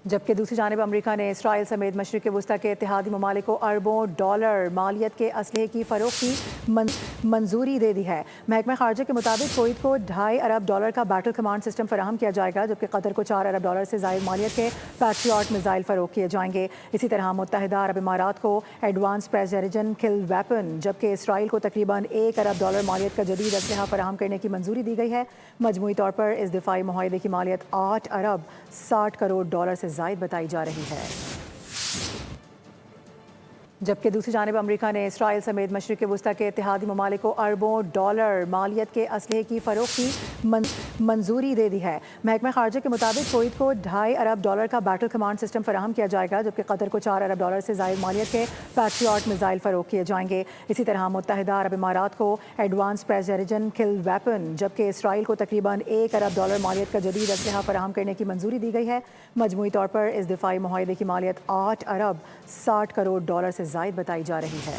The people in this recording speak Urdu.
جبکہ دوسری جانب امریکہ نے اسرائیل سمیت مشرق وسطی کے اتحادی ممالک کو اربوں ڈالر مالیت کے اسلحے کی فروخت کی منظوری دے دی ہے۔ محکمہ خارجہ کے مطابق کویت کو $2.5 کا بیٹل کمانڈ سسٹم فراہم کیا جائے گا، جبکہ قطر کو $4 سے زائد مالیت کے پیٹریاٹ میزائل فروخت کیے جائیں گے۔ اسی طرح متحدہ عرب امارات کو ایڈوانس پریسیجن کل ویپن، جبکہ اسرائیل کو تقریباً $1 مالیت کا جدید اسلحہ فراہم کرنے کی منظوری دی گئی ہے۔ مجموعی طور پر اس دفاعی معاہدے کی مالیت $8.60 سے زائد بتائی جا رہی ہے۔ جبکہ دوسری جانب امریکہ نے اسرائیل سمیت مشرق وسطی کے اتحادی ممالک کو اربوں ڈالر مالیت کے اسلحے کی فروخت کی منظوری دے دی ہے۔ محکمہ خارجہ کے مطابق کویت کو $2.5 کا بیٹل کمانڈ سسٹم فراہم کیا جائے گا، جبکہ قطر کو $4 سے زائد مالیت کے پیٹریاٹ میزائل فروخت کیے جائیں گے۔ اسی طرح متحدہ عرب امارات کو ایڈوانس پریسیجن کل ویپن، جبکہ اسرائیل کو تقریباً $1 مالیت کا جدید اسلحہ فراہم کرنے کی منظوری دی گئی ہے۔ مجموعی طور پر اس دفاعی معاہدے کی مالیت $8.60 سے زائد بتائی جا رہی ہے۔